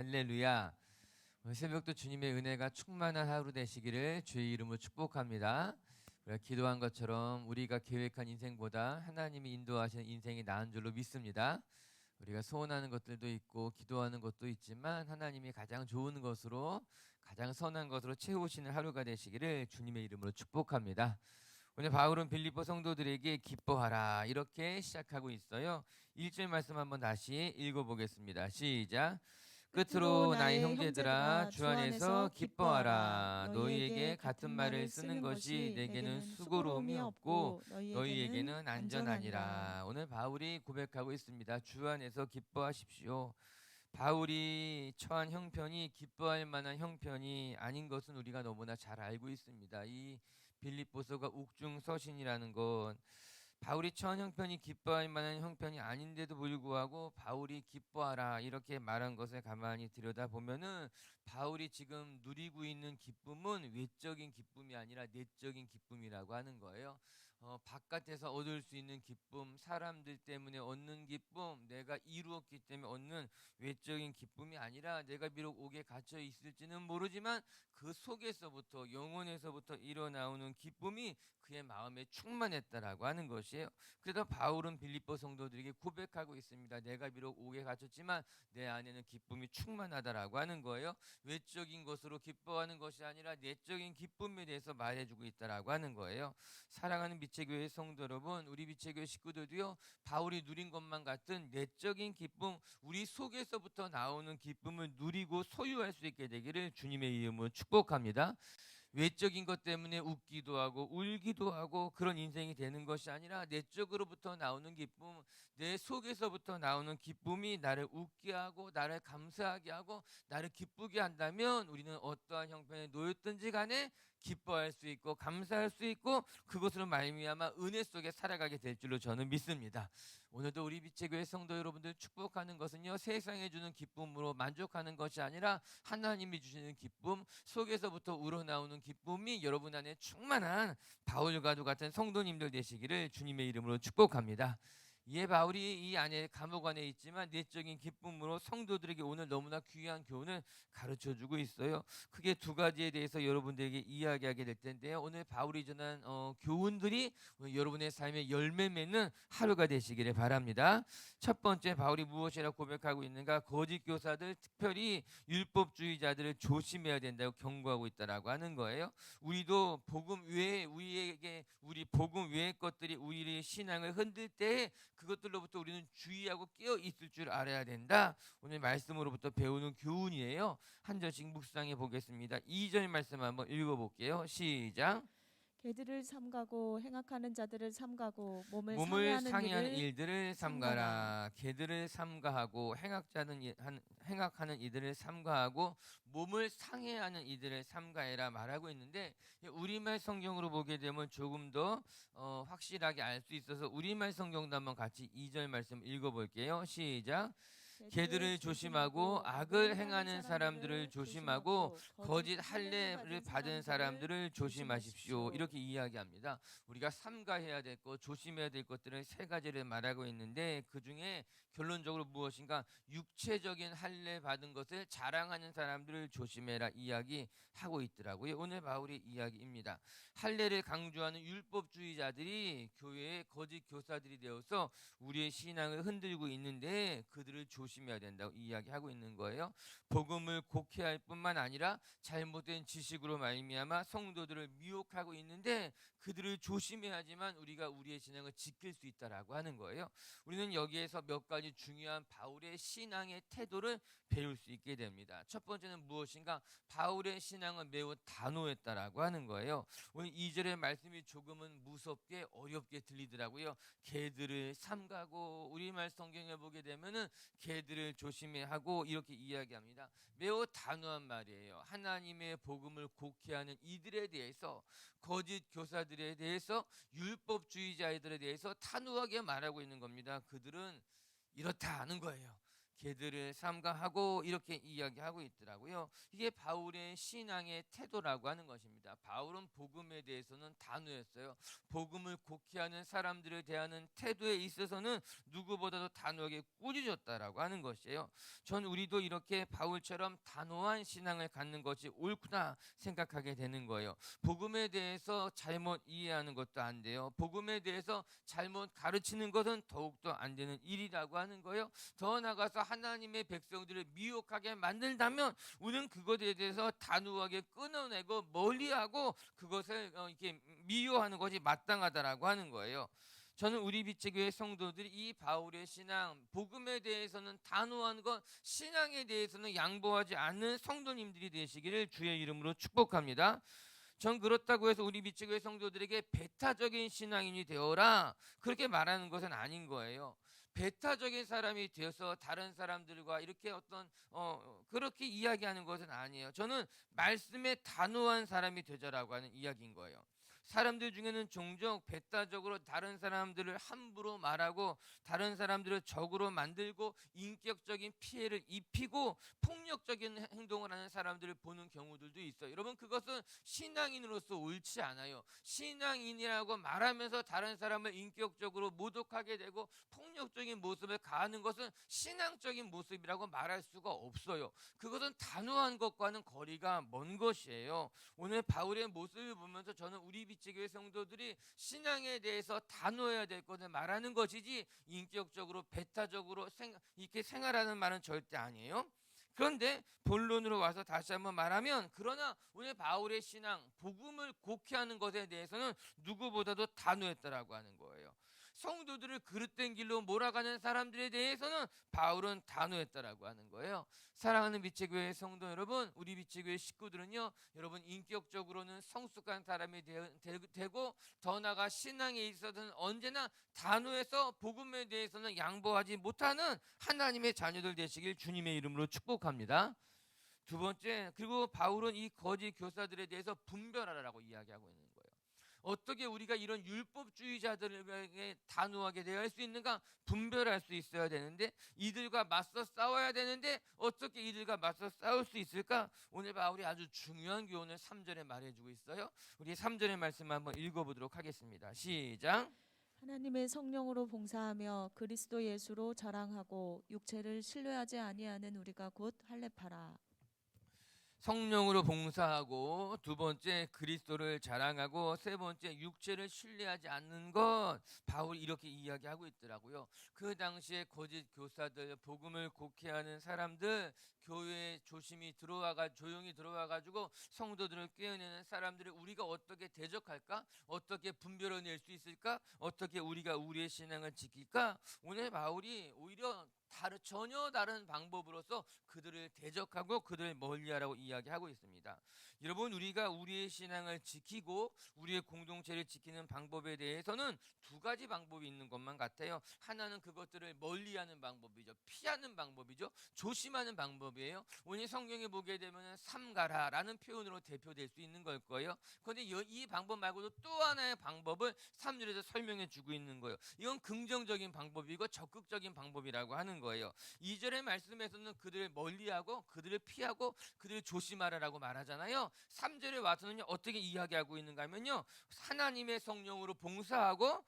할렐루야. 오늘 새벽도 주님의 은혜가 충만한 하루 되시기를 주의 이름으로 축복합니다. 우리가 기도한 것처럼 우리가 계획한 인생보다 하나님이 인도하시는 인생이 나은 줄로 믿습니다. 우리가 소원하는 것들도 있고 기도하는 것도 있지만 하나님이 가장 좋은 것으로 가장 선한 것으로 채우시는 하루가 되시기를 주님의 이름으로 축복합니다. 오늘 바울은 빌립보 성도들에게 기뻐하라 이렇게 시작하고 있어요. 1절 말씀 한번 다시 읽어보겠습니다. 시작. 끝으로 나의 형제들아 주 안에서 기뻐하라. 너희에게 같은 말을 쓰는 것이 내게는 수고로움이 없고 너희에게는 안전하니라. 오늘 바울이 고백하고 있습니다. 주 안에서 기뻐하십시오. 바울이 처한 형편이 기뻐할 만한 형편이 아닌 것은 우리가 너무나 잘 알고 있습니다. 이 빌립보서가 옥중서신이라는 건 바울이 처한 형편이 기뻐할 만한 형편이 아닌데도 불구하고 바울이 기뻐하라 이렇게 말한 것을 가만히 들여다보면은 바울이 지금 누리고 있는 기쁨은 외적인 기쁨이 아니라 내적인 기쁨이라고 하는 거예요. 바깥에서 얻을 수 있는 기쁨, 사람들 때문에 얻는 기쁨, 내가 이루었기 때문에 얻는 외적인 기쁨이 아니라 내가 비록 옥에 갇혀 있을지는 모르지만 그 속에서부터 영혼에서부터 일어나오는 기쁨이 그의 마음에 충만했다라고 하는 것이에요. 그래서 바울은 빌립보 성도들에게 고백하고 있습니다. 내가 비록 옥에 갇혔지만 내 안에는 기쁨이 충만하다라고 하는 거예요. 외적인 것으로 기뻐하는 것이 아니라 내적인 기쁨에 대해서 말해주고 있다라고 하는 거예요. 사랑하는 빛의교회 성도 여러분, 우리 빛의교회 식구들도요, 바울이 누린 것만 같은 내적인 기쁨, 우리 속에서부터 나오는 기쁨을 누리고 소유할 수 있게 되기를 주님의 이름으로 축복합니다. 외적인 것 때문에 웃기도 하고 울기도 하고 그런 인생이 되는 것이 아니라 내적으로부터 나오는 기쁨, 내 속에서부터 나오는 기쁨이 나를 웃게 하고 나를 감사하게 하고 나를 기쁘게 한다면 우리는 어떠한 형편에 놓였든지 간에 기뻐할 수 있고 감사할 수 있고 그것으로 말미암아 은혜 속에 살아가게 될 줄로 저는 믿습니다. 오늘도 우리 빛의교회 성도 여러분들 축복하는 것은요, 세상에 주는 기쁨으로 만족하는 것이 아니라 하나님이 주시는 기쁨 속에서부터 우러나오는 기쁨이 여러분 안에 충만한 바울과도 같은 성도님들 되시기를 주님의 이름으로 축복합니다. 이에 바울이 이 안에 감옥 안에 있지만 내적인 기쁨으로 성도들에게 오늘 너무나 귀한 교훈을 가르쳐주고 있어요. 크게 두 가지에 대해서 여러분들에게 이야기하게 될 텐데요. 오늘 바울이 전한 교훈들이 오늘 여러분의 삶에 열매 맺는 하루가 되시기를 바랍니다. 첫 번째, 바울이 무엇이라고 고백하고 있는가? 거짓 교사들, 특별히 율법주의자들을 조심해야 된다고 경고하고 있다라고 하는 거예요. 우리도 복음 외에 우리 복음 외의 것들이 우리의 신앙을 흔들 때 그것들로부터 우리는 주의하고 깨어 있을 줄 알아야 된다. 오늘 말씀으로부터 배우는 교훈이에요. 한 절씩 묵상해 보겠습니다. 2절 말씀 한번 읽어볼게요. 시작. 개들을 삼가고 행악하는 자들을 삼가고 몸을 몸을 상해하는 상해하는 일을 일들을 삼가라. 삼가라. 개들을 삼가하고 행악하는 이들을 삼가하고 몸을 상해하는 이들을 삼가해라 말하고 있는데, 우리말 성경으로 보게 되면 조금 더 확실하게 알 수 있어서 우리말 성경도 한번 같이 2절 말씀 읽어볼게요. 시작. 개들을 조심하고 악을 행하는 사람들을 조심하고 거짓 할례를 받은 사람들을 조심하십시오. 이렇게 이야기합니다. 우리가 삼가해야 될 것, 조심해야 될 것들은 세 가지를 말하고 있는데 그 중에 결론적으로 무엇인가? 육체적인 할례 받은 것을 자랑하는 사람들을 조심해라 이야기하고 있더라고요. 오늘 바울의 이야기입니다. 할례를 강조하는 율법주의자들이 교회의 거짓 교사들이 되어서 우리의 신앙을 흔들고 있는데 그들을 조심해야 된다고 이야기하고 있는 거예요. 복음을 곡해할 뿐만 아니라 잘못된 지식으로 말미암아 성도들을 미혹하고 있는데 그들을 조심해야지만 우리가 우리의 신앙을 지킬 수 있다라고 하는 거예요. 우리는 여기에서 몇 가지 중요한 바울의 신앙의 태도를 배울 수 있게 됩니다. 첫 번째는 무엇인가? 바울의 신앙은 매우 단호했다라고 하는 거예요. 오늘 2절의 말씀이 조금은 무섭게 어렵게 들리더라고요. 개들을 삼가고, 우리말 성경에 보게 되면은 개들을 조심해야 하고 이렇게 이야기합니다. 매우 단호한 말이에요. 하나님의 복음을 곡해하는 이들에 대해서, 거짓 교사들에 대해서, 율법주의자들에 대해서 단호하게 말하고 있는 겁니다. 그들은 이렇다 하는 거예요. 개들을 삼가하고 이렇게 이야기하고 있더라고요. 이게 바울의 신앙의 태도라고 하는 것입니다. 바울은 복음에 대해서는 단호했어요. 복음을 곡해하는 사람들에 대한 태도에 있어서는 누구보다도 단호하게 꾸짖었다라고 하는 것이에요. 전 우리도 이렇게 바울처럼 단호한 신앙을 갖는 것이 옳구나 생각하게 되는 거예요. 복음에 대해서 잘못 이해하는 것도 안 돼요. 복음에 대해서 잘못 가르치는 것은 더욱더 안 되는 일이라고 하는 거예요. 더 나아가서 하나님의 백성들을 미혹하게 만든다면 우리는 그것에 대해서 단호하게 끊어내고 멀리하고 그것을 이렇게 미워하는 것이 마땅하다라고 하는 거예요. 저는 우리 빛의 성도들이 이 바울의 신앙, 복음에 대해서는 단호한 것, 신앙에 대해서는 양보하지 않는 성도님들이 되시기를 주의 이름으로 축복합니다. 전 그렇다고 해서 우리 빛의 성도들에게 배타적인 신앙인이 되어라 그렇게 말하는 것은 아닌 거예요. 배타적인 사람이 되어서 다른 사람들과 이렇게 그렇게 이야기하는 것은 아니에요. 저는 말씀에 단호한 사람이 되자라고 하는 이야기인 거예요. 사람들 중에는 종종 배타적으로 다른 사람들을 함부로 말하고 다른 사람들을 적으로 만들고 인격적인 피해를 입히고 폭력적인 행동을 하는 사람들을 보는 경우들도 있어요. 여러분 그것은 신앙인으로서 옳지 않아요. 신앙인이라고 말하면서 다른 사람을 인격적으로 모독하게 되고 폭력적인 모습을 가하는 것은 신앙적인 모습이라고 말할 수가 없어요. 그것은 단호한 것과는 거리가 먼 것이에요. 오늘 바울의 모습을 보면서 저는 우리 빛의 성도들이 신앙에 대해서 단호해야 될 것을 말하는 것이지 인격적으로 배타적으로 이렇게 생활하는 말은 절대 아니에요. 그런데 본론으로 와서 다시 한번 말하면 그러나 오늘 바울의 신앙, 복음을 곡해하는 것에 대해서는 누구보다도 단호했다라고 하는 거예요. 성도들을 그릇된 길로 몰아가는 사람들에 대해서는 바울은 단호했다라고 하는 거예요. 사랑하는 빛의 교회 성도 여러분, 우리 빛의 교회 식구들은요, 여러분 인격적으로는 성숙한 사람이 되고 더 나아가 신앙에 있어서는 언제나 단호해서 복음에 대해서는 양보하지 못하는 하나님의 자녀들 되시길 주님의 이름으로 축복합니다. 두 번째, 그리고 바울은 이 거짓 교사들에 대해서 분별하라고 이야기하고 있는 거예요. 어떻게 우리가 이런 율법주의자들에게 단호하게 대할 수 있는가? 분별할 수 있어야 되는데 이들과 맞서 싸워야 되는데 어떻게 이들과 맞서 싸울 수 있을까? 오늘 바울이 아주 중요한 교훈을 3절에 말해주고 있어요. 우리 3절의 말씀 한번 읽어보도록 하겠습니다. 시작. 하나님의 성령으로 봉사하며 그리스도 예수로 자랑하고 육체를 신뢰하지 아니하는 우리가 곧 할례파라. 성령으로 봉사하고 두 번째 그리스도를 자랑하고 세 번째 육체를 신뢰하지 않는 것, 바울이 이렇게 이야기하고 있더라고요. 그 당시에 거짓 교사들, 복음을 곡해하는 사람들, 교회에 조용히 들어와가지고 성도들을 깨어내는 사람들을 우리가 어떻게 대적할까? 어떻게 분별해낼 수 있을까? 어떻게 우리가 우리의 신앙을 지킬까? 오늘 바울이 오히려 전혀 다른 방법으로서 그들을 대적하고 그들을 멀리하라고 이야기하고 있습니다. 여러분 우리가 우리의 신앙을 지키고 우리의 공동체를 지키는 방법에 대해서는 두 가지 방법이 있는 것만 같아요. 하나는 그것들을 멀리하는 방법이죠. 피하는 방법이죠. 조심하는 방법이에요. 오늘 성경에 보게 되면 삼가라라는 표현으로 대표될 수 있는 걸 거예요. 그런데 이 방법 말고도 또 하나의 방법을 3절에서 설명해 주고 있는 거예요. 이건 긍정적인 방법이고 적극적인 방법이라고 하는 거예요. 2절의 말씀에서는 그들을 멀리하고 그들을 피하고 그들을 조심하라라고 말하잖아요. 3절에 와서는 어떻게 이야기하고 있는가 하면요, 하나님의 성령으로 봉사하고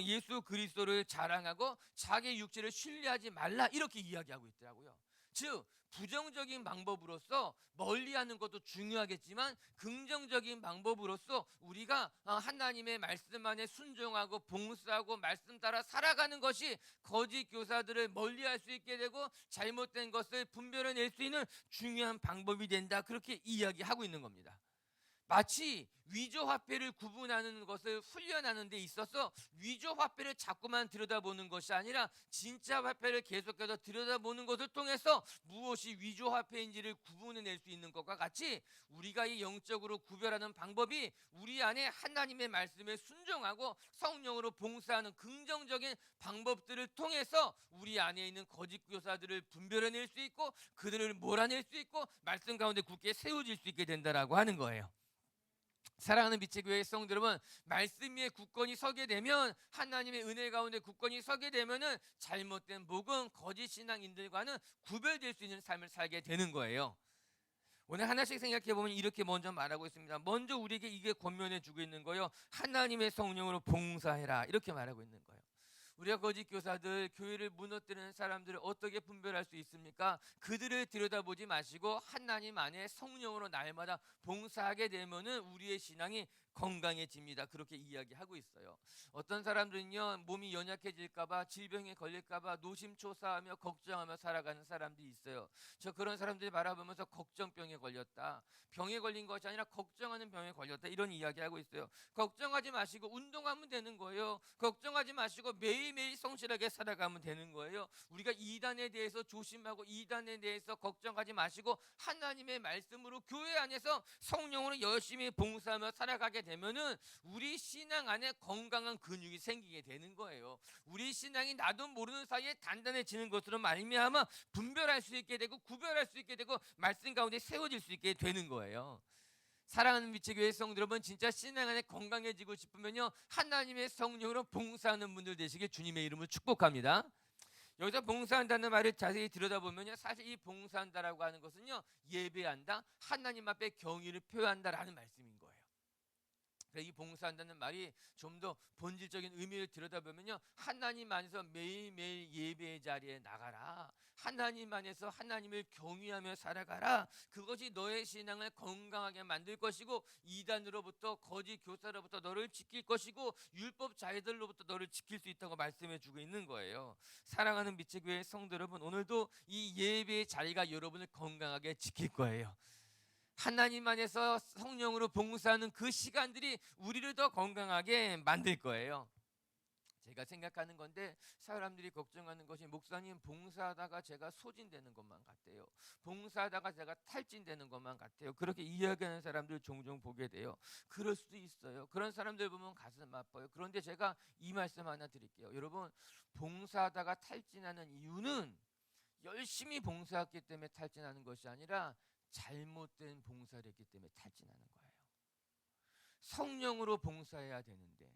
예수 그리스도를 자랑하고 자기 육체를 신뢰하지 말라 이렇게 이야기하고 있더라고요. 즉 부정적인 방법으로서 멀리하는 것도 중요하겠지만 긍정적인 방법으로서 우리가 하나님의 말씀 안에 순종하고 봉사하고 말씀 따라 살아가는 것이 거짓 교사들을 멀리할 수 있게 되고 잘못된 것을 분별해낼 수 있는 중요한 방법이 된다, 그렇게 이야기하고 있는 겁니다. 마치 위조화폐를 구분하는 것을 훈련하는 데 있어서 위조화폐를 자꾸만 들여다보는 것이 아니라 진짜 화폐를 계속해서 들여다보는 것을 통해서 무엇이 위조화폐인지를 구분해낼 수 있는 것과 같이 우리가 이 영적으로 구별하는 방법이 우리 안에 하나님의 말씀에 순종하고 성령으로 봉사하는 긍정적인 방법들을 통해서 우리 안에 있는 거짓 교사들을 분별해낼 수 있고 그들을 몰아낼 수 있고 말씀 가운데 굳게 세워질 수 있게 된다라고 하는 거예요. 사랑하는 빛의 교회 성도 여러분, 말씀 위에 굳건히 서게 되면, 하나님의 은혜 가운데 굳건히 서게 되면은 잘못된 복음, 거짓 신앙인들과는 구별될 수 있는 삶을 살게 되는 거예요. 오늘 하나씩 생각해 보면 이렇게 먼저 말하고 있습니다. 먼저 우리에게 이게 권면해 주고 있는 거예요. 하나님의 성령으로 봉사해라, 이렇게 말하고 있는 거예요. 우리가 거짓 교사들, 교회를 무너뜨리는 사람들을 어떻게 분별할 수 있습니까? 그들을 들여다보지 마시고 하나님 안에 성령으로 날마다 봉사하게 되면은 우리의 신앙이 건강해집니다. 그렇게 이야기하고 있어요. 어떤 사람들은요, 몸이 연약해질까봐, 질병에 걸릴까봐 노심초사하며 걱정하며 살아가는 사람들이 있어요. 저 그런 사람들이 바라보면서 걱정병에 걸렸다, 병에 걸린 것이 아니라 걱정하는 병에 걸렸다, 이런 이야기하고 있어요. 걱정하지 마시고 운동하면 되는 거예요. 걱정하지 마시고 매일매일 성실하게 살아가면 되는 거예요. 우리가 이단에 대해서 조심하고 이단에 대해서 걱정하지 마시고 하나님의 말씀으로 교회 안에서 성령으로 열심히 봉사하며 살아가게 되면은 우리 신앙 안에 건강한 근육이 생기게 되는 거예요. 우리 신앙이 나도 모르는 사이에 단단해지는 것으로 말미암아 분별할 수 있게 되고 구별할 수 있게 되고 말씀 가운데 세워질 수 있게 되는 거예요. 사랑하는 빛의 교회 성도 여러분, 진짜 신앙 안에 건강해지고 싶으면요, 하나님의 성령으로 봉사하는 분들 되시길 주님의 이름으로 축복합니다. 여기서 봉사한다는 말을 자세히 들여다보면요, 사실 이 봉사한다라고 하는 것은요, 예배한다, 하나님 앞에 경의를 표한다라는 말씀인 거예요. 이 봉사한다는 말이 좀 더 본질적인 의미를 들여다보면요, 하나님 안에서 매일매일 예배의 자리에 나가라, 하나님 안에서 하나님을 경외하며 살아가라. 그것이 너의 신앙을 건강하게 만들 것이고 이단으로부터, 거짓 교사로부터 너를 지킬 것이고 율법 자애들로부터 너를 지킬 수 있다고 말씀해 주고 있는 거예요. 사랑하는 빛의 교회 성도 여러분, 오늘도 이 예배의 자리가 여러분을 건강하게 지킬 거예요. 하나님 안에서 성령으로 봉사하는 그 시간들이 우리를 더 건강하게 만들 거예요. 제가 생각하는 건데, 사람들이 걱정하는 것이 목사님 봉사하다가 제가 소진되는 것만 같아요, 봉사하다가 제가 탈진되는 것만 같아요, 그렇게 이야기하는 사람들 종종 보게 돼요. 그럴 수도 있어요. 그런 사람들 보면 가슴 아파요. 그런데 제가 이 말씀 하나 드릴게요. 여러분, 봉사하다가 탈진하는 이유는 열심히 봉사했기 때문에 탈진하는 것이 아니라 잘못된 봉사를 했기 때문에 탈진하는 거예요. 성령으로 봉사해야 되는데,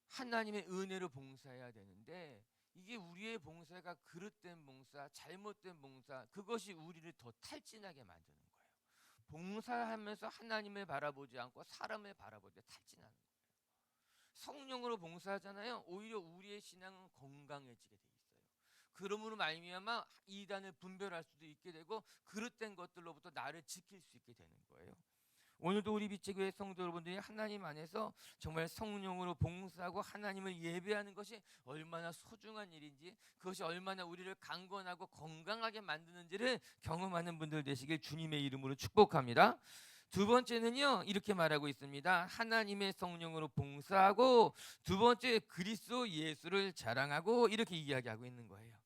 하나님의 은혜로 봉사해야 되는데, 이게 우리의 봉사가 그릇된 봉사, 잘못된 봉사, 그것이 우리를 더 탈진하게 만드는 거예요. 봉사하면서 하나님을 바라보지 않고 사람을 바라볼 때 탈진하는 거예요. 성령으로 봉사하잖아요. 오히려 우리의 신앙은 건강해지게 돼 있어요. 그러므로 말미암아 이단을 분별할 수도 있게 되고 그릇된 것들로부터 나를 지킬 수 있게 되는 거예요. 오늘도 우리 빛의 교회 성도 여러분들이 하나님 안에서 정말 성령으로 봉사하고 하나님을 예배하는 것이 얼마나 소중한 일인지, 그것이 얼마나 우리를 강건하고 건강하게 만드는지를 경험하는 분들 되시길 주님의 이름으로 축복합니다. 두 번째는요, 이렇게 말하고 있습니다. 하나님의 성령으로 봉사하고, 두 번째 그리스도 예수를 자랑하고, 이렇게 이야기하고 있는 거예요.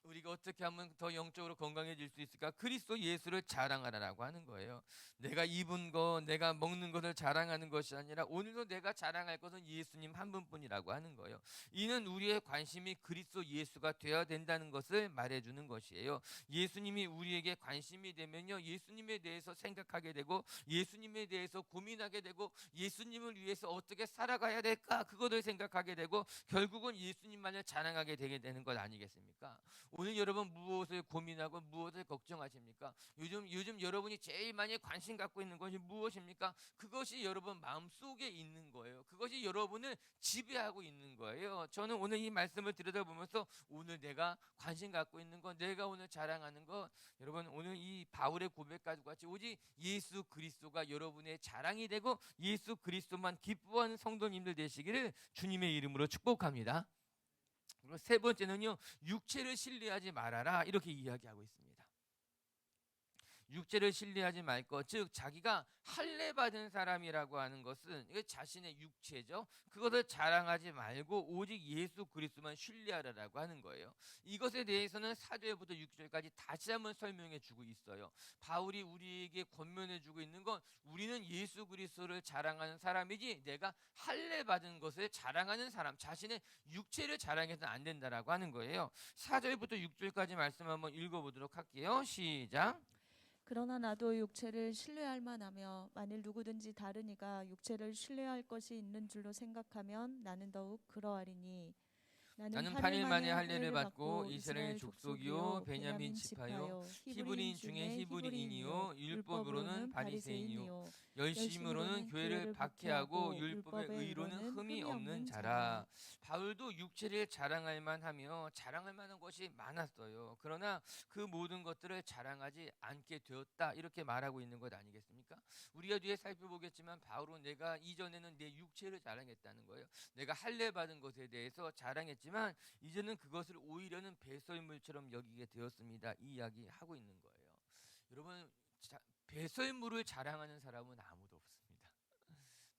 우리가 어떻게 하면 더 영적으로 건강해질 수 있을까? 그리스도 예수를 자랑하라라고 하는 거예요. 내가 입은 거, 내가 먹는 것을 자랑하는 것이 아니라 오늘도 내가 자랑할 것은 예수님 한 분뿐이라고 하는 거예요. 이는 우리의 관심이 그리스도 예수가 되어야 된다는 것을 말해주는 것이에요. 예수님이 우리에게 관심이 되면요, 예수님에 대해서 생각하게 되고 예수님에 대해서 고민하게 되고 예수님을 위해서 어떻게 살아가야 될까, 그것을 생각하게 되고 결국은 예수님만을 자랑하게 되게 되는 것 아니겠습니까? 오늘 여러분 무엇을 고민하고 무엇을 걱정하십니까? 요즘 여러분이 제일 많이 관심 갖고 있는 것이 무엇입니까? 그것이 여러분 마음속에 있는 거예요. 그것이 여러분을 지배하고 있는 거예요. 저는 오늘 이 말씀을 들여다보면서 오늘 내가 관심 갖고 있는 것, 내가 오늘 자랑하는 것, 여러분 오늘 이 바울의 고백과 같이 오직 예수 그리스도가 여러분의 자랑이 되고 예수 그리스도만 기뻐하는 성도님들 되시기를 주님의 이름으로 축복합니다. 그리고 세 번째는요, 육체를 신뢰하지 말아라, 이렇게 이야기하고 있습니다. 육체를 신뢰하지 말 것, 즉 자기가 할례 받은 사람이라고 하는 것은 이게 자신의 육체죠. 그것을 자랑하지 말고 오직 예수 그리스도만 신뢰하라라고 하는 거예요. 이것에 대해서는 4절부터 6절까지 다시 한번 설명해 주고 있어요. 바울이 우리에게 권면해 주고 있는 건 우리는 예수 그리스도를 자랑하는 사람이지 내가 할례 받은 것을 자랑하는 사람, 자신의 육체를 자랑해서는 안 된다라고 하는 거예요. 4절부터 6절까지 말씀 한번 읽어보도록 할게요. 시작. 그러나 나도 육체를 신뢰할 만하며 만일 누구든지 다른 이가 육체를 신뢰할 것이 있는 줄로 생각하면 나는 더욱 그러하리니 나는 나는 8일 8일 만에 만에 할례를 할례를 받고 받고 이스라엘 이스라엘 족속이요 족속이요 베냐민 베냐민 지파요 지파요 히브리인 히브리인 중에 중에 히브리인이요 히브리인이요 율법으로는 율법으로는 바리새인이요 바리새인이요 열심으로는 열심으로는 교회를 교회를 박해하고 박해하고 율법의 율법의 의로는 의로는 흠이 흠이 없는 없는 자라. 자라. 바울도 육체를 자랑할 만하며 자랑할 만한 것이 많았어요. 그러나 그 모든 것들을 자랑하지 않게 되었다, 이렇게 말하고 있는 것 아니겠습니까? 우리가 뒤에 살펴보겠지만 바울은 내가 이전에는 내 육체를 자랑했다는 거예요. 내가 할례 받은 것에 대해서 자랑했지만 이제는 그것을 오히려는 배설물처럼 여기게 되었습니다, 이 이야기 하고 있는 거예요. 여러분, 배설물을 자랑하는 사람은 아무도 없습니다.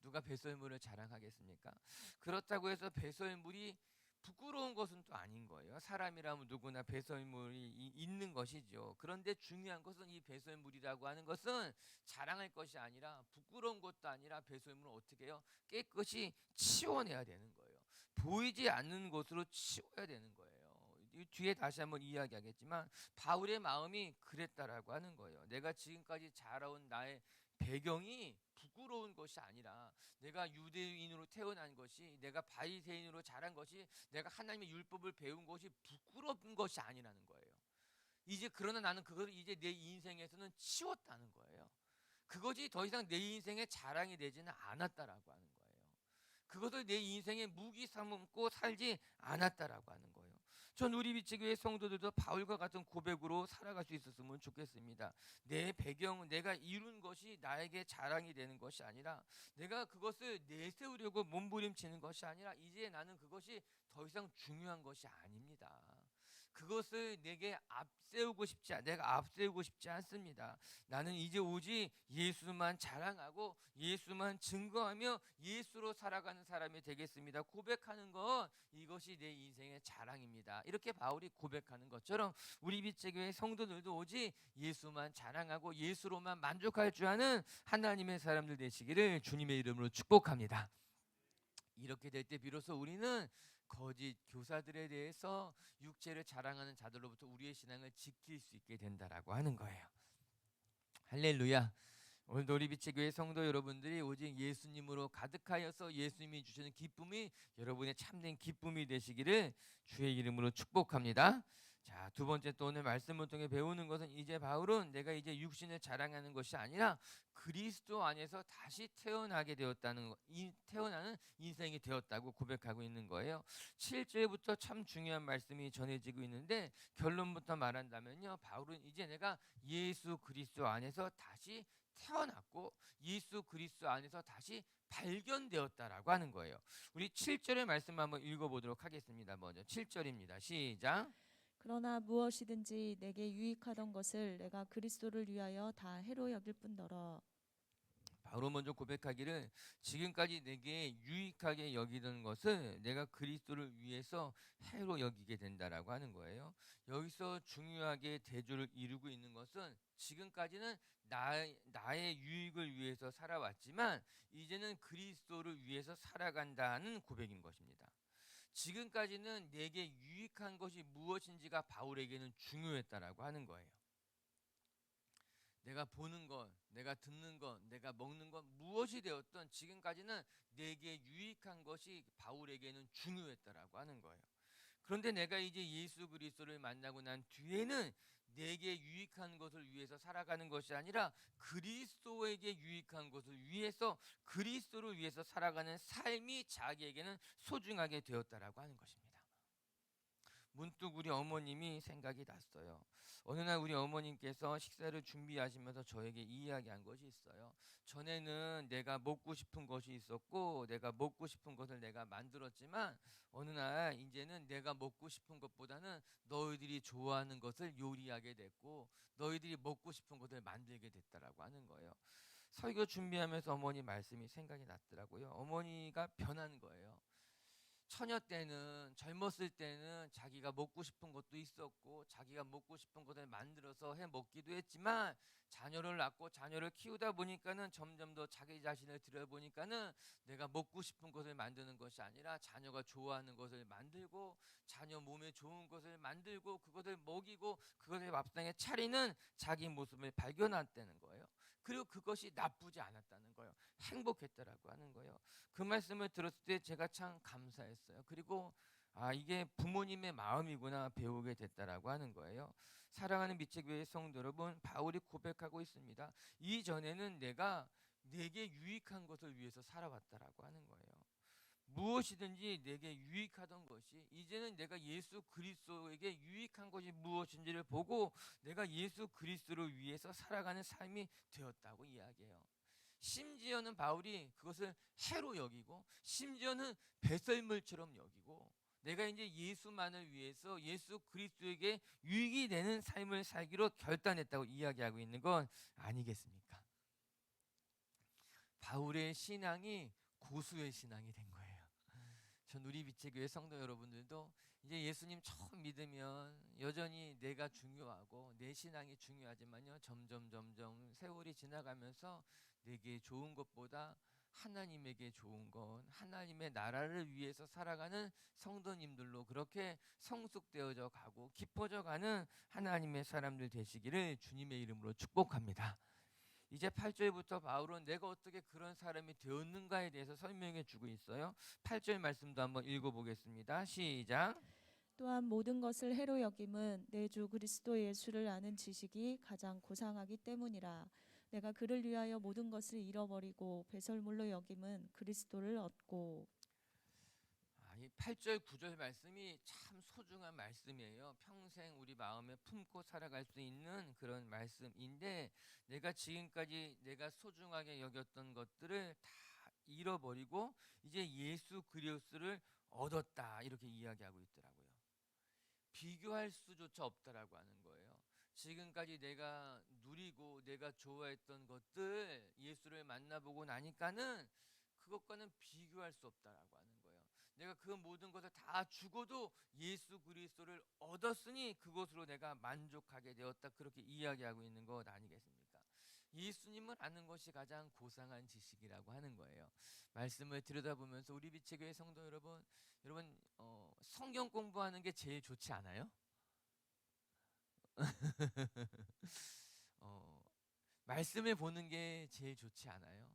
누가 배설물을 자랑하겠습니까? 그렇다고 해서 배설물이 부끄러운 것은 또 아닌 거예요. 사람이라면 누구나 배설물이 있는 것이죠. 그런데 중요한 것은 이 배설물이라고 하는 것은 자랑할 것이 아니라, 부끄러운 것도 아니라, 배설물을 어떻게 해요? 깨끗이 치워내야 되는 거예요. 보이지 않는 것으로 치워야 되는 거예요. 이 뒤에 다시 한번 이야기하겠지만 바울의 마음이 그랬다라고 하는 거예요. 내가 지금까지 자라온 나의 배경이 부끄러운 것이 아니라, 내가 유대인으로 태어난 것이, 내가 바리새인으로 자란 것이, 내가 하나님의 율법을 배운 것이 부끄러운 것이 아니라는 거예요. 이제 그러나 나는 그것을 이제 내 인생에서는 치웠다는 거예요. 그것이 더 이상 내 인생의 자랑이 되지는 않았다라고 하는 거예요. 그것을 내 인생의 무기 삼고 살지 않았다라고 하는 거예요. 전 우리 비치교회 성도들도 바울과 같은 고백으로 살아갈 수 있었으면 좋겠습니다. 내 배경, 내가 이룬 것이 나에게 자랑이 되는 것이 아니라, 내가 그것을 내세우려고 몸부림치는 것이 아니라, 이제 나는 그것이 더 이상 중요한 것이 아닙니다. 그것을 내가 앞세우고 싶지 않습니다. 나는 이제 오직 예수만 자랑하고 예수만 증거하며 예수로 살아가는 사람이 되겠습니다, 고백하는 것, 이것이 내 인생의 자랑입니다. 이렇게 바울이 고백하는 것처럼 우리 빛의교회 성도들도 오직 예수만 자랑하고 예수로만 만족할 줄 아는 하나님의 사람들 되시기를 주님의 이름으로 축복합니다. 이렇게 될 때 비로소 우리는 거짓 교사들에 대해서 육체를 자랑하는 자들로부터 우리의 신앙을 지킬 수 있게 된다라고 하는 거예요. 할렐루야. 오늘도 우리 빛의 교회 성도 여러분들이 오직 예수님으로 가득하여서 예수님이 주시는 기쁨이 여러분의 참된 기쁨이 되시기를 주의 이름으로 축복합니다. 자, 두 번째, 또 오늘 말씀을 통해 배우는 것은, 이제 바울은 내가 이제 육신을 자랑하는 것이 아니라 그리스도 안에서 다시 태어나게 되었다는 것, 태어나는 인생이 되었다고 고백하고 있는 거예요. 7절부터 참 중요한 말씀이 전해지고 있는데, 결론부터 말한다면요, 바울은 이제 내가 예수 그리스도 안에서 다시 태어났고 예수 그리스도 안에서 다시 발견되었다라고 하는 거예요. 우리 7절의 말씀 한번 읽어보도록 하겠습니다. 먼저 7절입니다. 시작. 그러나 무엇이든지 내게 유익하던 것을 내가 그리스도를 위하여 다 해로 여길 뿐더러. 바로 먼저 고백하기를, 지금까지 내게 유익하게 여기던 것을 내가 그리스도를 위해서 해로 여기게 된다라고 하는 거예요. 여기서 중요하게 대조를 이루고 있는 것은, 지금까지는 나의 유익을 위해서 살아왔지만 이제는 그리스도를 위해서 살아간다는 고백인 것입니다. 지금까지는 내게 유익한 것이 무엇인지가 바울에게는 중요했다라고 하는 거예요. 내가 보는 것, 내가 듣는 것, 내가 먹는 것, 무엇이 되었던 지금까지는 내게 유익한 것이 바울에게는 중요했다라고 하는 거예요. 그런데 내가 이제 예수 그리스도를 만나고 난 뒤에는 내게 유익한 것을 위해서 살아가는 것이 아니라 그리스도에게 유익한 것을 위해서, 그리스도를 위해서 살아가는 삶이 자기에게는 소중하게 되었다라고 하는 것입니다. 문득 우리 어머님이 생각이 났어요. 어느 날 우리 어머님께서 식사를 준비하시면서 저에게 이야기한 것이 있어요. 전에는 내가 먹고 싶은 것이 있었고 내가 먹고 싶은 것을 내가 만들었지만, 어느 날 이제는 내가 먹고 싶은 것보다는 너희들이 좋아하는 것을 요리하게 됐고 너희들이 먹고 싶은 것을 만들게 됐다라고 하는 거예요. 설교 준비하면서 어머니 말씀이 생각이 났더라고요. 어머니가 변한 거예요. 처녀 때는, 젊었을 때는 자기가 먹고 싶은 것도 있었고 자기가 먹고 싶은 것을 만들어서 해 먹기도 했지만, 자녀를 낳고 자녀를 키우다 보니까는 점점 더 자기 자신을 들여보니까는 내가 먹고 싶은 것을 만드는 것이 아니라 자녀가 좋아하는 것을 만들고 자녀 몸에 좋은 것을 만들고 그것을 먹이고 그것을 밥상에 차리는 자기 모습을 발견했다는 거예요. 그리고 그것이 나쁘지 않았다는 거예요. 행복했다라고 하는 거예요. 그 말씀을 들었을 때 제가 참 감사했어요. 그리고 이게 부모님의 마음이구나 배우게 됐다라고 하는 거예요. 사랑하는 미책교회 성도 여러분, 바울이 고백하고 있습니다. 이전에는 내게 유익한 것을 위해서 살아왔다라고 하는 거예요. 무엇이든지 내게 유익하던 것이 이제는 내가 예수 그리스도에게 유익한 것이 무엇인지를 보고 내가 예수 그리스도를 위해서 살아가는 삶이 되었다고 이야기해요. 심지어는 바울이 그것을 해로 여기고 심지어는 배설물처럼 여기고 내가 이제 예수만을 위해서 예수 그리스도에게 유익이 되는 삶을 살기로 결단했다고 이야기하고 있는 건 아니겠습니까? 바울의 신앙이 고수의 신앙이 된 거예요. 전 우리 비체교회 성도 여러분들도 이제 예수님 처음 믿으면 여전히 내가 중요하고 내 신앙이 중요하지만요, 점점 세월이 지나가면서 내게 좋은 것보다 하나님에게 좋은 것, 하나님의 나라를 위해서 살아가는 성도님들로 그렇게 성숙되어져 가고 깊어져 가는 하나님의 사람들 되시기를 주님의 이름으로 축복합니다. 이제 8절부터 바울은 내가 어떻게 그런 사람이 되었는가에 대해서 설명해 주고 있어요. 8절 말씀도 한번 읽어보겠습니다. 시작. 또한 모든 것을 해로 여김은 내 주 그리스도 예수를 아는 지식이 가장 고상하기 때문이라. 내가 그를 위하여 모든 것을 잃어버리고 배설물로 여김은 그리스도를 얻고. 이 8절 9절 말씀이 참 소중한 말씀이에요. 평생 우리 마음에 품고 살아갈 수 있는 그런 말씀인데, 내가 지금까지 내가 소중하게 여겼던 것들을 다 잃어버리고 이제 예수 그리스도를 얻었다, 이렇게 이야기하고 있더라고요. 비교할 수조차 없다라고 하는 거예요. 지금까지 내가 누리고 내가 좋아했던 것들 예수를 만나보고 나니까는 그것과는 비교할 수 없다라고 하는 거예요. 내가 그 모든 것을 다 주고도 예수 그리스도를 얻었으니 그것으로 내가 만족하게 되었다, 그렇게 이야기하고 있는 것 아니겠습니까? 예수님을 아는 것이 가장 고상한 지식이라고 하는 거예요. 말씀을 들여다보면서 우리 비체교회 성도 여러분, 성경 공부하는 게 제일 좋지 않아요? 말씀을 보는 게 제일 좋지 않아요?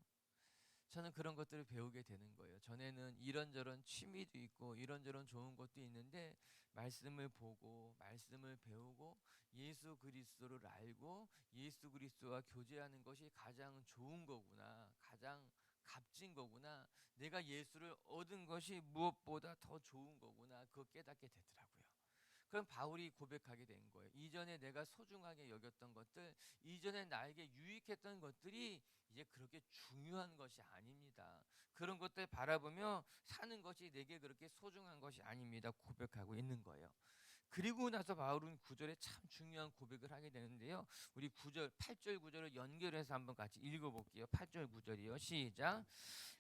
저는 그런 것들을 배우게 되는 거예요. 전에는 이런저런 취미도 있고 이런저런 좋은 것도 있는데, 말씀을 보고 말씀을 배우고 예수 그리스도를 알고 예수 그리스도와 교제하는 것이 가장 좋은 거구나, 가장 값진 거구나, 내가 예수를 얻은 것이 무엇보다 더 좋은 거구나, 그거 깨닫게 되더라고요. 그럼 바울이 고백하게 된 거예요. 이전에 내가 소중하게 여겼던 것들, 이전에 나에게 유익했던 것들이 이제 그렇게 중요한 것이 아닙니다. 그런 것들 바라보며 사는 것이 내게 그렇게 소중한 것이 아닙니다, 고백하고 있는 거예요. 그리고 나서 바울은 9절에 참 중요한 고백을 하게 되는데요. 우리 9절, 8절 9절을 연결해서 한번 같이 읽어볼게요. 8절 9절이요. 시작.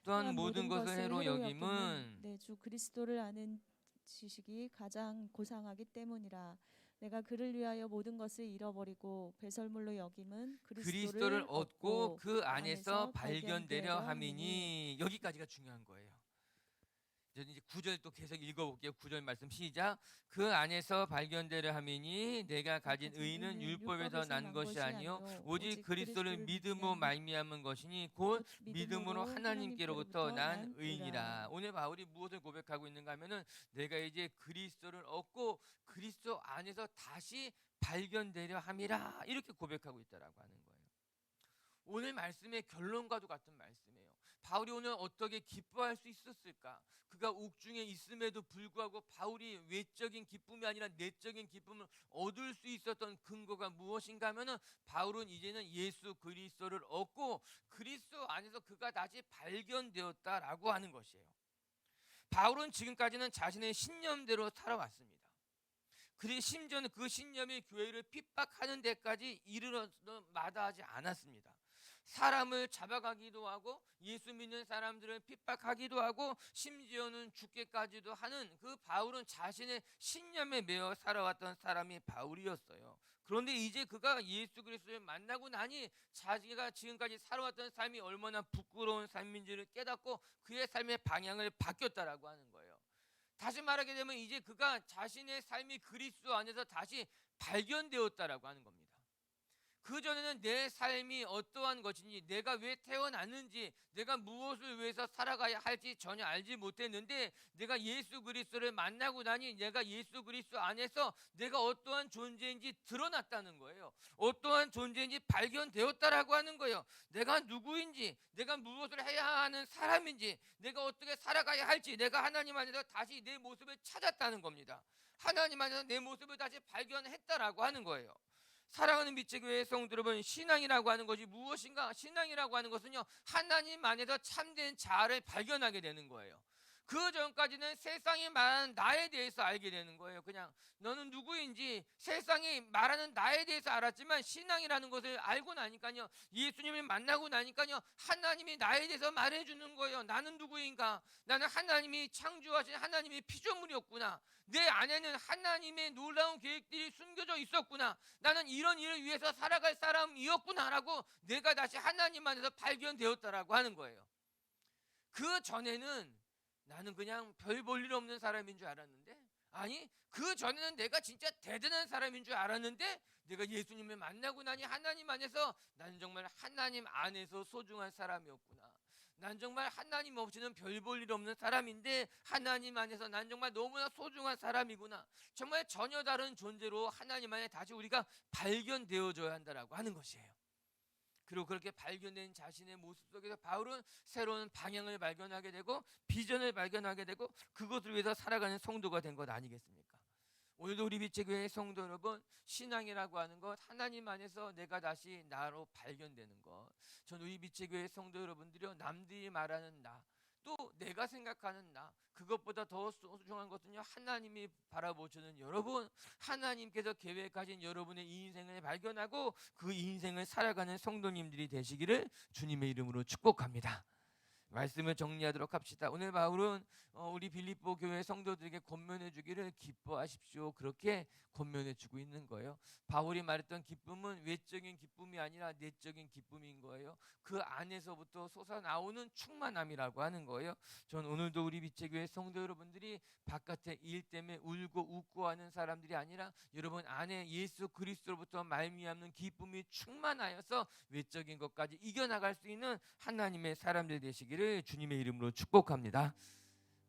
또한 모든 것을 해로 여김은 내 주 그리스도를 아는 지식이 가장 고상하기 때문이라. 내가 그를 위하여 모든 것을 잃어버리고 배설물로 여김은 그리스도를 얻고 그 안에서 발견되려 발견되려 함이니. 여기까지가 중요한 거예요. 이제 9절 또 계속 읽어볼게요. 9절 말씀 시작. 그 안에서 발견되려 함이니 내가 가진 의는 율법에서 난 것이 아니요 오직 그리스도를 믿음으로 말미암은 것이니 곧 믿음으로 하나님께로부터 난 의인이라. 오늘 바울이 무엇을 고백하고 있는가 하면은 내가 이제 그리스도를 얻고 그리스도 안에서 다시 발견되려 함이라, 이렇게 고백하고 있다라고 하는 거예요. 오늘 말씀의 결론과도 같은 말씀이에요. 바울이 오늘 어떻게 기뻐할 수 있었을까? 그가 옥중에 있음에도 불구하고 바울이 외적인 기쁨이 아니라 내적인 기쁨을 얻을 수 있었던 근거가 무엇인가 하면은, 바울은 이제는 예수 그리스도를 얻고 그리스도 안에서 그가 다시 발견되었다라고 하는 것이에요. 바울은 지금까지는 자신의 신념대로 살아왔습니다. 그리고 심지어는 그 신념이 교회를 핍박하는 데까지 이르러 마다하지 않았습니다. 사람을 잡아가기도 하고 예수 믿는 사람들을 핍박하기도 하고 심지어는 죽게까지도 하는 그 바울은 자신의 신념에 매여 살아왔던 사람이 바울이었어요. 그런데 이제 그가 예수 그리스도를 만나고 나니 자기가 지금까지 살아왔던 삶이 얼마나 부끄러운 삶인지를 깨닫고 그의 삶의 방향을 바뀌었다라고 하는 거예요. 다시 말하게 되면 이제 그가 자신의 삶이 그리스도 안에서 다시 발견되었다라고 하는 겁니다. 그전에는 내 삶이 어떠한 것인지, 내가 왜 태어났는지, 내가 무엇을 위해서 살아가야 할지 전혀 알지 못했는데 내가 예수 그리스도를 만나고 나니 내가 예수 그리스도 안에서 내가 어떠한 존재인지 드러났다는 거예요. 어떠한 존재인지 발견되었다라고 하는 거예요. 내가 누구인지, 내가 무엇을 해야 하는 사람인지, 내가 어떻게 살아가야 할지, 내가 하나님 안에서 다시 내 모습을 찾았다는 겁니다. 하나님 안에서 내 모습을 다시 발견했다라고 하는 거예요. 사랑하는 빛의교회 성도 여러분, 신앙이라고 하는 것이 무엇인가? 신앙이라고 하는 것은요, 하나님 안에서 참된 자아를 발견하게 되는 거예요. 그 전까지는 세상이 말하는 나에 대해서 알게 되는 거예요. 그냥 너는 누구인지 세상이 말하는 나에 대해서 알았지만, 신앙이라는 것을 알고 나니까요, 예수님을 만나고 나니까요, 하나님이 나에 대해서 말해주는 거예요. 나는 누구인가? 나는 하나님이 창조하신 하나님의 피조물이었구나. 내 안에는 하나님의 놀라운 계획들이 숨겨져 있었구나. 나는 이런 일을 위해서 살아갈 사람이었구나라고 내가 다시 하나님 안에서 발견되었다라고 하는 거예요. 그 전에는 나는 그냥 별 볼 일 없는 사람인 줄 알았는데, 아니, 그 전에는 내가 진짜 대단한 사람인 줄 알았는데, 내가 예수님을 만나고 나니 하나님 안에서 난 정말 하나님 안에서 소중한 사람이었구나. 난 정말 하나님 없이는 별 볼 일 없는 사람인데 하나님 안에서 난 정말 너무나 소중한 사람이구나. 정말 전혀 다른 존재로 하나님 안에 다시 우리가 발견되어져야 한다라고 하는 것이에요. 그리고 그렇게 발견된 자신의 모습 속에서 바울은 새로운 방향을 발견하게 되고 비전을 발견하게 되고 그것을 위해서 살아가는 성도가 된 것 아니겠습니까? 오늘도 우리 빛의교회 성도 여러분, 신앙이라고 하는 것, 하나님 안에서 내가 다시 나로 발견되는 것. 전 우리 빛의교회 성도 여러분들이요, 남들이 말하는 나, 또 내가 생각하는 나, 그것보다 더 소중한 것은요, 하나님이 바라보시는 여러분, 하나님께서 계획하신 여러분의 이 인생을 발견하고 그 인생을 살아가는 성도님들이 되시기를 주님의 이름으로 축복합니다. 말씀을 정리하도록 합시다. 오늘 바울은 우리 빌립보 교회 성도들에게 권면해 주기를 기뻐하십시오, 그렇게 권면해 주고 있는 거예요. 바울이 말했던 기쁨은 외적인 기쁨이 아니라 내적인 기쁨인 거예요. 그 안에서부터 솟아나오는 충만함이라고 하는 거예요. 전 오늘도 우리 빛의교회 성도 여러분들이 바깥에 일 때문에 울고 웃고 하는 사람들이 아니라 여러분 안에 예수 그리스도로부터 말미암는 기쁨이 충만하여서 외적인 것까지 이겨나갈 수 있는 하나님의 사람들 되시기를 주님의 이름으로 축복합니다.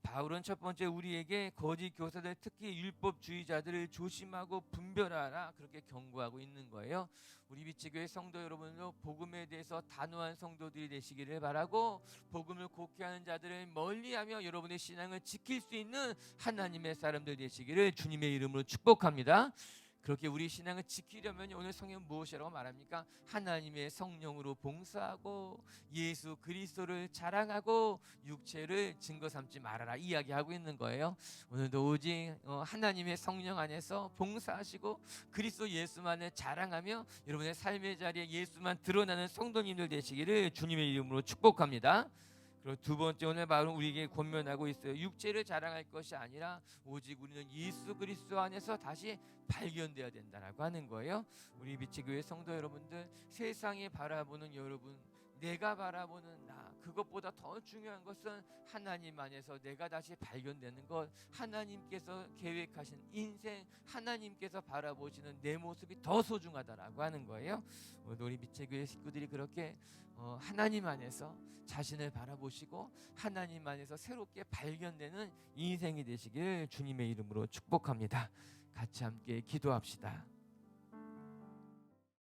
바울은 첫 번째 우리에게 거짓 교사들, 특히 율법주의자들을 조심하고 분별하라, 그렇게 경고하고 있는 거예요. 우리 빛의교회 성도 여러분도 복음에 대해서 단호한 성도들이 되시기를 바라고, 복음을 곡해하는 자들을 멀리하며 여러분의 신앙을 지킬 수 있는 하나님의 사람들 되시기를 주님의 이름으로 축복합니다. 그렇게 우리 신앙을 지키려면 오늘 성경 무엇이라고 말합니까? 하나님의 성령으로 봉사하고 예수 그리스도를 자랑하고 육체를 증거 삼지 말아라 이야기하고 있는 거예요. 오늘도 오직 하나님의 성령 안에서 봉사하시고 그리스도 예수만을 자랑하며 여러분의 삶의 자리에 예수만 드러나는 성도님들 되시기를 주님의 이름으로 축복합니다. 그리고 두 번째, 오늘 바로 우리에게 권면하고 있어요. 육체를 자랑할 것이 아니라 오직 우리는 예수 그리스도 안에서 다시 발견되어야 된다라고 하는 거예요. 우리 빛의교회 성도 여러분들, 세상이 바라보는 여러분, 내가 바라보는 나, 그것보다 더 중요한 것은 하나님 안에서 내가 다시 발견되는 것, 하나님께서 계획하신 인생, 하나님께서 바라보시는 내 모습이 더 소중하다라고 하는 거예요. 우리 빛의교회 식구들이 그렇게 하나님 안에서 자신을 바라보시고 하나님 안에서 새롭게 발견되는 인생이 되시길 주님의 이름으로 축복합니다. 같이 함께 기도합시다.